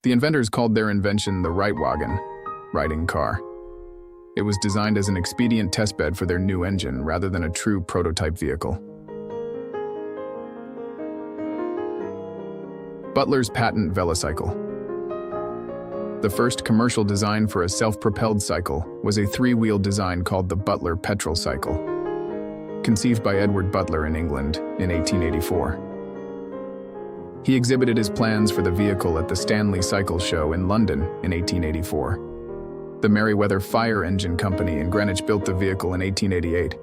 The inventors called their invention the Reitwagen, riding car. It was designed as an expedient testbed for their new engine rather than a true prototype vehicle. Butler's patent velocycle. The first commercial design for a self-propelled cycle was a three-wheel design called the Butler petrol cycle, conceived by Edward Butler in England in 1884. He exhibited his plans for the vehicle at the Stanley Cycle Show in London in 1884. The Merryweather Fire Engine Company in Greenwich built the vehicle in 1888.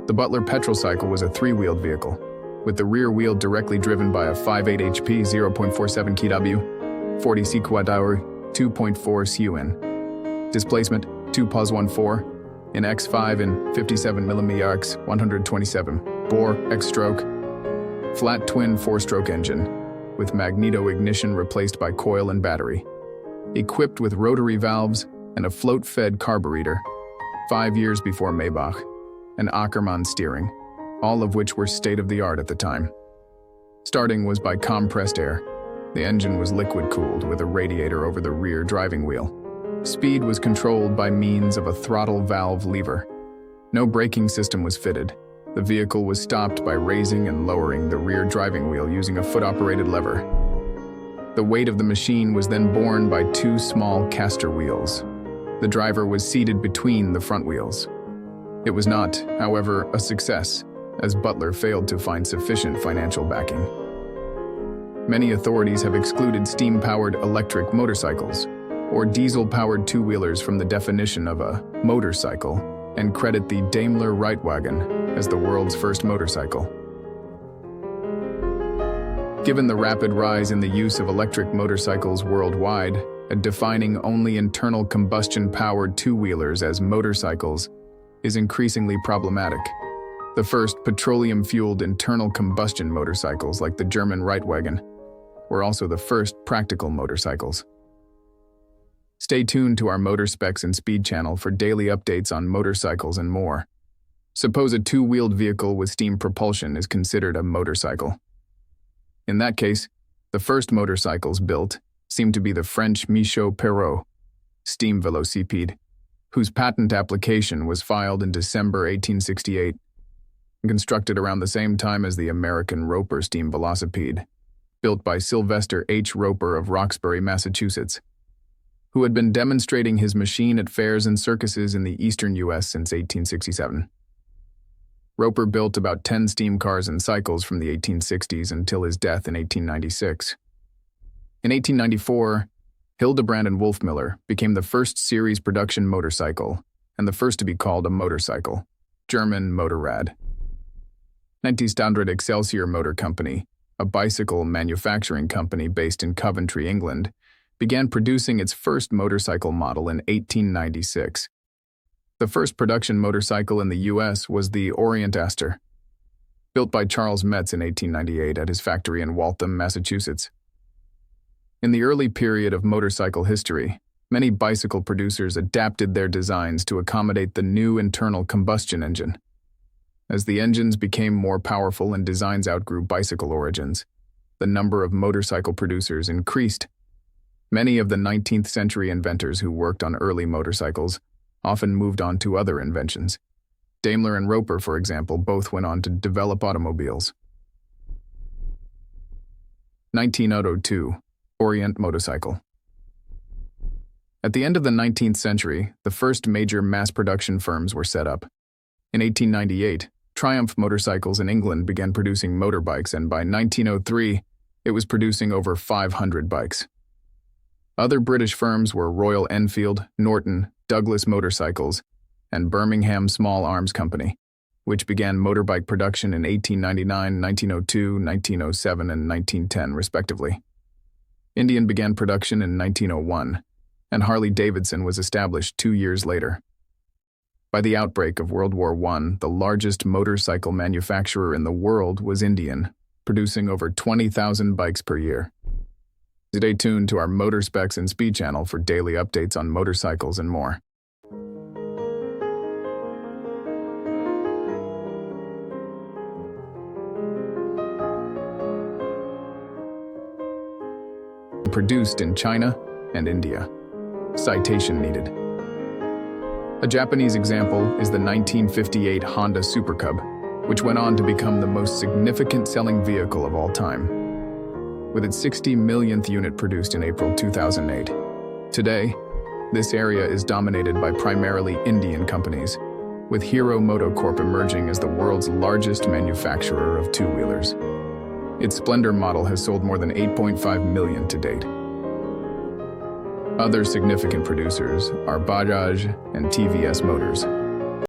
The Butler petrol cycle was a three-wheeled vehicle, with the rear wheel directly driven by a 5.8 HP 0.47 kW, 40 kWh, 2.4 CUN. Displacement 2.14 in X5 and 57 mm 127 bore X-stroke. Flat twin four-stroke engine, with magneto ignition replaced by coil and battery. Equipped with rotary valves and a float-fed carburetor, 5 years before Maybach, and Ackermann steering, all of which were state-of-the-art at the time. Starting was by compressed air. The engine was liquid-cooled with a radiator over the rear driving wheel. Speed was controlled by means of a throttle valve lever. No braking system was fitted. The vehicle was stopped by raising and lowering the rear driving wheel using a foot-operated lever. The weight of the machine was then borne by two small caster wheels. The driver was seated between the front wheels. It was not, however, a success, as Butler failed to find sufficient financial backing. Many authorities have excluded steam-powered electric motorcycles or diesel-powered two-wheelers from the definition of a motorcycle and credit the Daimler Reitwagen as the world's first motorcycle. Given the rapid rise in the use of electric motorcycles worldwide, defining only internal combustion-powered two-wheelers as motorcycles is increasingly problematic. The first petroleum-fueled internal combustion motorcycles, like the German Reitwagen, were also the first practical motorcycles. Stay tuned to our Motor Specs and Speed channel for daily updates on motorcycles and more. Suppose a two-wheeled vehicle with steam propulsion is considered a motorcycle. In that case, the first motorcycles built seem to be the French Michaud Perrault steam velocipede, whose patent application was filed in December 1868, constructed around the same time as the American Roper steam velocipede, built by Sylvester H. Roper of Roxbury, Massachusetts, who had been demonstrating his machine at fairs and circuses in the eastern U.S. since 1867. Roper built about 10 steam cars and cycles from the 1860s until his death in 1896. In 1894, Hildebrand and Wolfmiller became the first series production motorcycle and the first to be called a motorcycle, German Motorrad. 1900 Excelsior Motor Company, a bicycle manufacturing company based in Coventry, England, began producing its first motorcycle model in 1896. The first production motorcycle in the U.S. was the Orient Aster, built by Charles Metz in 1898 at his factory in Waltham, Massachusetts. In the early period of motorcycle history, many bicycle producers adapted their designs to accommodate the new internal combustion engine. As the engines became more powerful and designs outgrew bicycle origins, the number of motorcycle producers increased. Many of the 19th century inventors who worked on early motorcycles often moved on to other inventions. Daimler and Roper, for example, both went on to develop automobiles. 1902, Orient Motorcycle. At the end of the 19th century, the first major mass production firms were set up. In 1898, Triumph Motorcycles in England began producing motorbikes, and by 1903, it was producing over 500 bikes. Other British firms were Royal Enfield, Norton, Douglas Motorcycles, and Birmingham Small Arms Company, which began motorbike production in 1899, 1902, 1907, and 1910, respectively. Indian began production in 1901, and Harley-Davidson was established 2 years later. By the outbreak of World War I, the largest motorcycle manufacturer in the world was Indian, producing over 20,000 bikes per year. Stay tuned to our Motor Specs and Speed channel for daily updates on motorcycles and more. produced in China and India. Citation needed. A Japanese example is the 1958 Honda Super Cub, which went on to become the most significant selling vehicle of all time, with its 60 millionth unit produced in April 2008. Today, this area is dominated by primarily Indian companies, with Hero MotoCorp emerging as the world's largest manufacturer of two-wheelers. Its Splendor model has sold more than 8.5 million to date. Other significant producers are Bajaj and TVS Motors.